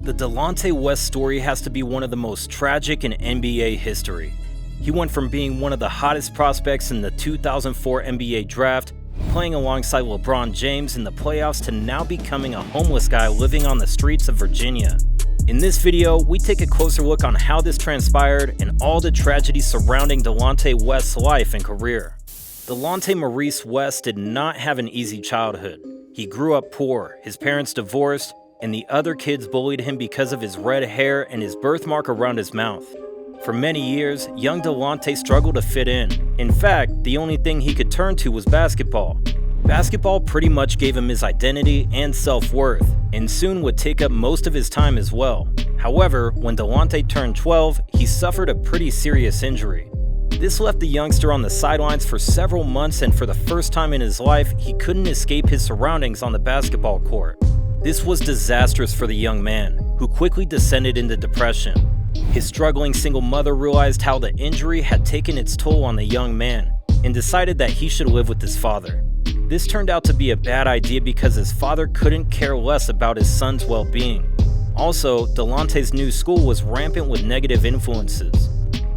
The Delonte West story has to be one of the most tragic in NBA history. He went from being one of the hottest prospects in the 2004 NBA draft, playing alongside LeBron James in the playoffs, to now becoming a homeless guy living on the streets of Virginia. In this video, we take a closer look on how this transpired and all the tragedies surrounding Delonte West's life and career. Delonte Maurice West did not have an easy childhood. He grew up poor, his parents divorced, and the other kids bullied him because of his red hair and his birthmark around his mouth. For many years, young Delonte struggled to fit in. In fact, the only thing he could turn to was basketball. Basketball pretty much gave him his identity and self-worth, and soon would take up most of his time as well. However, when Delonte turned 12, he suffered a pretty serious injury. This left the youngster on the sidelines for several months, and for the first time in his life, he couldn't escape his surroundings on the basketball court. This was disastrous for the young man, who quickly descended into depression. His struggling single mother realized how the injury had taken its toll on the young man, and decided that he should live with his father. This turned out to be a bad idea because his father couldn't care less about his son's well-being. Also, Delonte's new school was rampant with negative influences.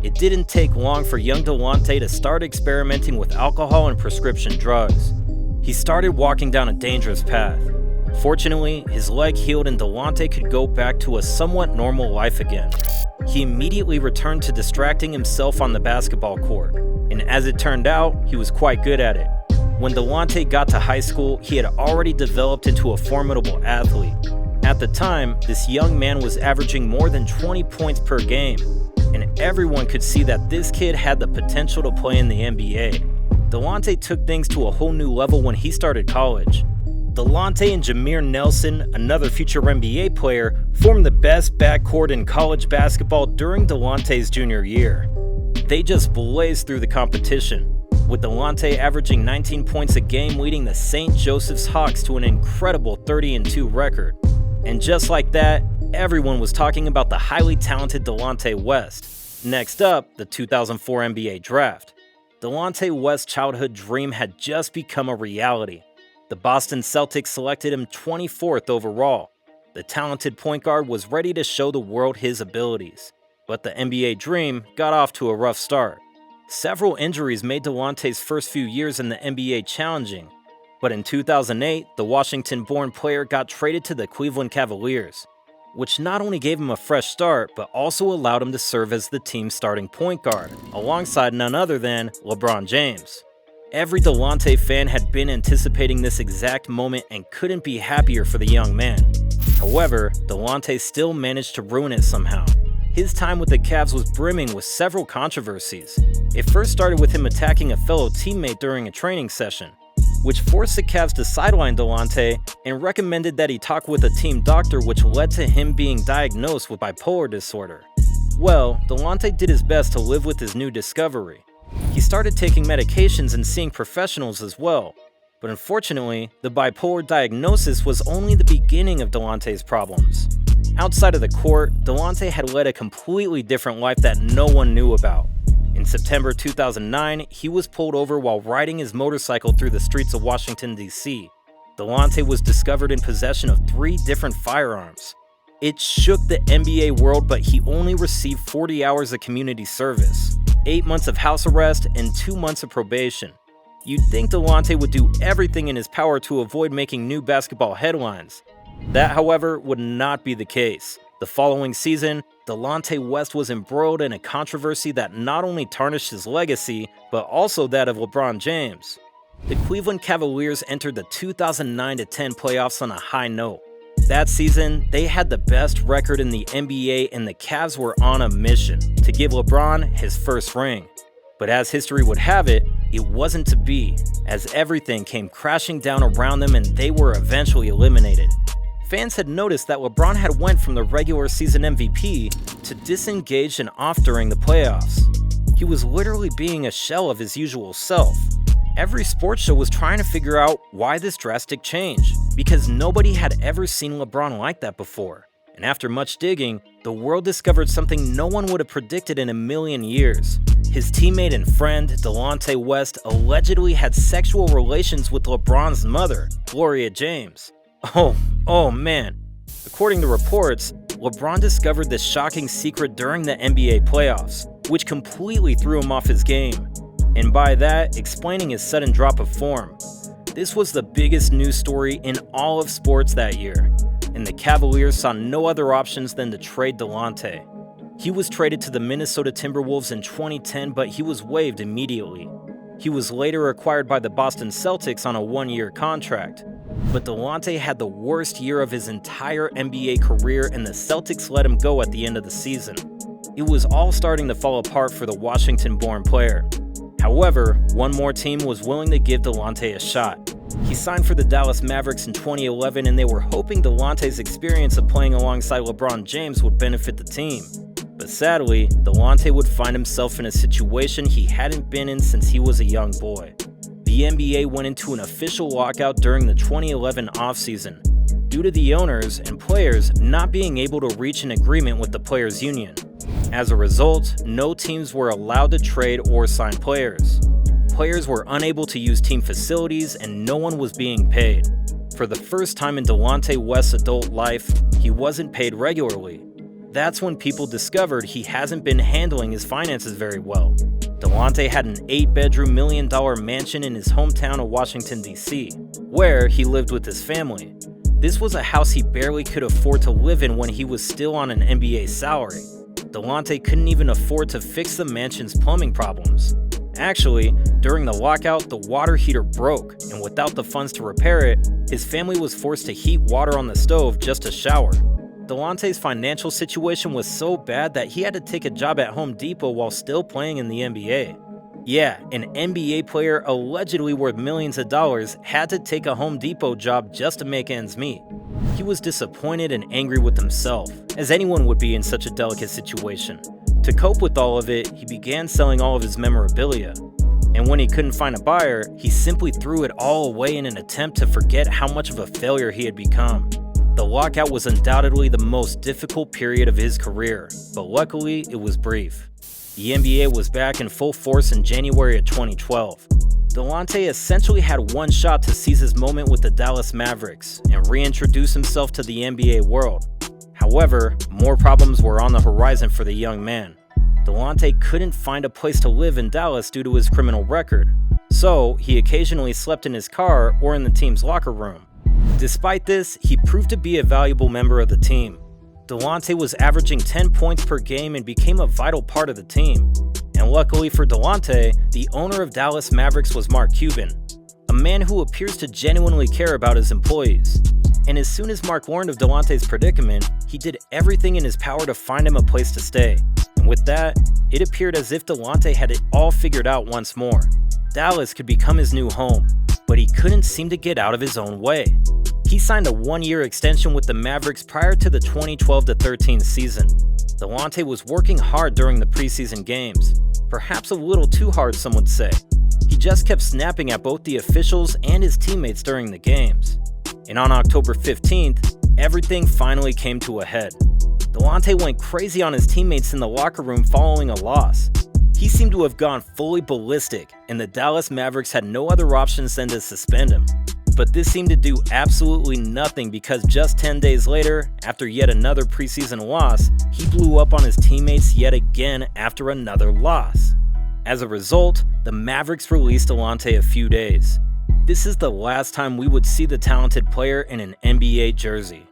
It didn't take long for young Delonte to start experimenting with alcohol and prescription drugs. He started walking down a dangerous path. Fortunately, his leg healed and Delonte could go back to a somewhat normal life again. He immediately returned to distracting himself on the basketball court, and as it turned out, he was quite good at it. When Delonte got to high school, he had already developed into a formidable athlete. At the time, this young man was averaging more than 20 points per game, and everyone could see that this kid had the potential to play in the NBA. Delonte took things to a whole new level when he started college. Delonte and Jameer Nelson, another future NBA player, formed the best backcourt in college basketball during Delonte's junior year. They just blazed through the competition, with Delonte averaging 19 points a game, leading the St. Joseph's Hawks to an incredible 30-2 record. And just like that, everyone was talking about the highly talented Delonte West. Next up, the 2004 NBA draft. Delonte West's childhood dream had just become a reality. The Boston Celtics selected him 24th overall. The talented point guard was ready to show the world his abilities. But the NBA dream got off to a rough start. Several injuries made Delonte's first few years in the NBA challenging. But in 2008, the Washington-born player got traded to the Cleveland Cavaliers, which not only gave him a fresh start, but also allowed him to serve as the team's starting point guard, alongside none other than LeBron James. Every Delonte fan had been anticipating this exact moment and couldn't be happier for the young man. However, Delonte still managed to ruin it somehow. His time with the Cavs was brimming with several controversies. It first started with him attacking a fellow teammate during a training session, which forced the Cavs to sideline Delonte and recommended that he talk with a team doctor, which led to him being diagnosed with bipolar disorder. Well, Delonte did his best to live with his new discovery. He started taking medications and seeing professionals as well. But unfortunately, the bipolar diagnosis was only the beginning of Delonte's problems. Outside of the court, Delonte had led a completely different life that no one knew about. In September 2009, he was pulled over while riding his motorcycle through the streets of Washington, D.C. Delonte was discovered in possession of 3 different firearms. It shook the NBA world, but he only received 40 hours of community service, 8 months of house arrest, and 2 months of probation. You'd think Delonte would do everything in his power to avoid making new basketball headlines. That, however, would not be the case. The following season, Delonte West was embroiled in a controversy that not only tarnished his legacy, but also that of LeBron James. The Cleveland Cavaliers entered the 2009-10 playoffs on a high note. That season, they had the best record in the NBA, and the Cavs were on a mission to give LeBron his first ring. But as history would have it, it wasn't to be, as everything came crashing down around them and they were eventually eliminated. Fans had noticed that LeBron had went from the regular season MVP to disengaged and off during the playoffs. He was literally being a shell of his usual self. Every sports show was trying to figure out why this drastic change, because nobody had ever seen LeBron like that before. And after much digging, the world discovered something no one would have predicted in a million years. His teammate and friend, Delonte West, allegedly had sexual relations with LeBron's mother, Gloria James. Oh man. According to reports, LeBron discovered this shocking secret during the NBA playoffs, which completely threw him off his game, and by that, explaining his sudden drop of form. This was the biggest news story in all of sports that year, and the Cavaliers saw no other options than to trade Delonte. He was traded to the Minnesota Timberwolves in 2010, but he was waived immediately. He was later acquired by the Boston Celtics on a one-year contract. But Delonte had the worst year of his entire NBA career, and the Celtics let him go at the end of the season. It was all starting to fall apart for the Washington-born player. However, one more team was willing to give Delonte a shot. He signed for the Dallas Mavericks in 2011, and they were hoping Delonte's experience of playing alongside LeBron James would benefit the team. But sadly, Delonte would find himself in a situation he hadn't been in since he was a young boy. The NBA went into an official lockout during the 2011 offseason, due to the owners and players not being able to reach an agreement with the players' union. As a result, no teams were allowed to trade or sign players. Players were unable to use team facilities, and no one was being paid. For the first time in Delonte West's adult life, he wasn't paid regularly. That's when people discovered he hasn't been handling his finances very well. Delonte had an 8-bedroom, $1 million mansion in his hometown of Washington, D.C., where he lived with his family. This was a house he barely could afford to live in when he was still on an NBA salary. Delonte couldn't even afford to fix the mansion's plumbing problems. Actually, during the lockout, the water heater broke, and without the funds to repair it, his family was forced to heat water on the stove just to shower. Delonte's financial situation was so bad that he had to take a job at Home Depot while still playing in the NBA. Yeah, an NBA player allegedly worth millions of dollars had to take a Home Depot job just to make ends meet. He was disappointed and angry with himself, as anyone would be in such a delicate situation. To cope with all of it, he began selling all of his memorabilia. And when he couldn't find a buyer, he simply threw it all away in an attempt to forget how much of a failure he had become. The lockout was undoubtedly the most difficult period of his career, but luckily it was brief. The NBA was back in full force in January of 2012. Delonte essentially had one shot to seize his moment with the Dallas Mavericks and reintroduce himself to the NBA world. However, more problems were on the horizon for the young man. Delonte couldn't find a place to live in Dallas due to his criminal record, so he occasionally slept in his car or in the team's locker room. Despite this, he proved to be a valuable member of the team. Delonte was averaging 10 points per game and became a vital part of the team. And luckily for Delonte, the owner of Dallas Mavericks was Mark Cuban, a man who appears to genuinely care about his employees. And as soon as Mark learned of Delonte's predicament, he did everything in his power to find him a place to stay. And with that, it appeared as if Delonte had it all figured out once more. Dallas could become his new home, but he couldn't seem to get out of his own way. He signed a one-year extension with the Mavericks prior to the 2012-13 season. Delonte was working hard during the preseason games, perhaps a little too hard, some would say. He just kept snapping at both the officials and his teammates during the games. And on October 15th, everything finally came to a head. Delonte went crazy on his teammates in the locker room following a loss. He seemed to have gone fully ballistic, and the Dallas Mavericks had no other options than to suspend him. But this seemed to do absolutely nothing because just 10 days later, after yet another preseason loss, he blew up on his teammates yet again after another loss. As a result, the Mavericks released Delonte a few days. This is the last time we would see the talented player in an NBA jersey.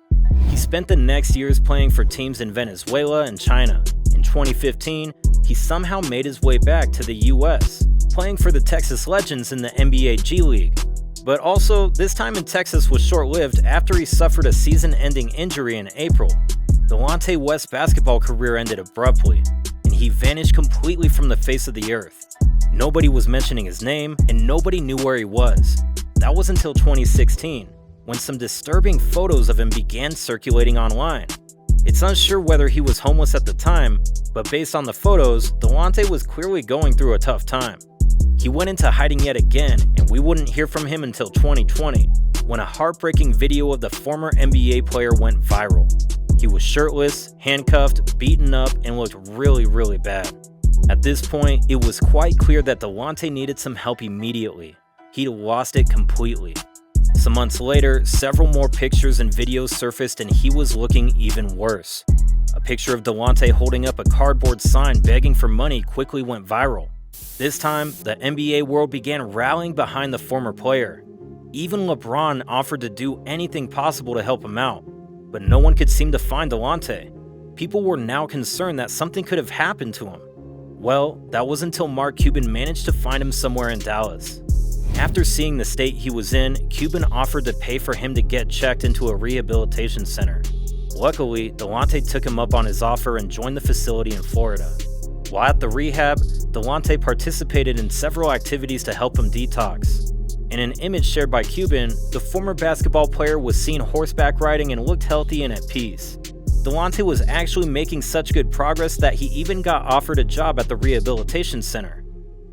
He spent the next years playing for teams in Venezuela and China. In 2015, he somehow made his way back to the US, playing for the Texas Legends in the NBA G League. But also, this time in Texas was short-lived after he suffered a season-ending injury in April. Delonte West's basketball career ended abruptly, and he vanished completely from the face of the earth. Nobody was mentioning his name, and nobody knew where he was. That was until 2016, when some disturbing photos of him began circulating online. It's unsure whether he was homeless at the time, but based on the photos, Delonte was clearly going through a tough time. He went into hiding yet again, and we wouldn't hear from him until 2020, when a heartbreaking video of the former NBA player went viral. He was shirtless, handcuffed, beaten up, and looked really bad. At this point, it was quite clear that Delonte needed some help immediately. He'd lost it completely. Some months later, several more pictures and videos surfaced and he was looking even worse. A picture of Delonte holding up a cardboard sign begging for money quickly went viral. This time, the NBA world began rallying behind the former player. Even LeBron offered to do anything possible to help him out, but no one could seem to find Delonte. People were now concerned that something could have happened to him. Well, that was until Mark Cuban managed to find him somewhere in Dallas. After seeing the state he was in, Cuban offered to pay for him to get checked into a rehabilitation center. Luckily, Delonte took him up on his offer and joined the facility in Florida. While at the rehab, Delonte participated in several activities to help him detox. In an image shared by Cuban, the former basketball player was seen horseback riding and looked healthy and at peace. Delonte was actually making such good progress that he even got offered a job at the rehabilitation center.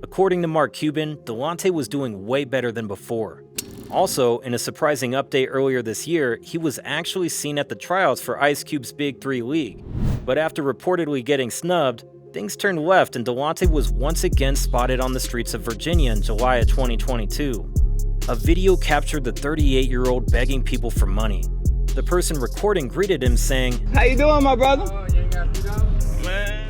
According to Mark Cuban, Delonte was doing way better than before. Also, in a surprising update earlier this year, he was actually seen at the tryouts for Ice Cube's Big 3 League. But after reportedly getting snubbed, things turned left and Delonte was once again spotted on the streets of Virginia in July of 2022. A video captured the 38-year-old begging people for money. The person recording greeted him saying, "How you doing, my brother?"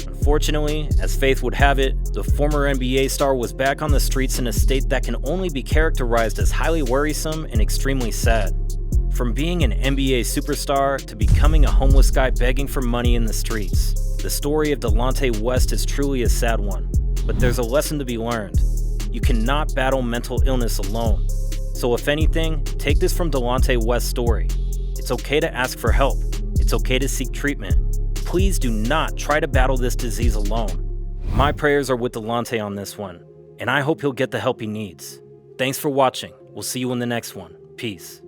Unfortunately, as fate would have it, the former NBA star was back on the streets in a state that can only be characterized as highly worrisome and extremely sad. From being an NBA superstar to becoming a homeless guy begging for money in the streets, the story of Delonte West is truly a sad one. But there's a lesson to be learned. You cannot battle mental illness alone. So if anything, take this from Delonte West's story. It's okay to ask for help. It's okay to seek treatment. Please do not try to battle this disease alone. My prayers are with Delonte on this one, and I hope he'll get the help he needs. Thanks for watching. We'll see you in the next one. Peace.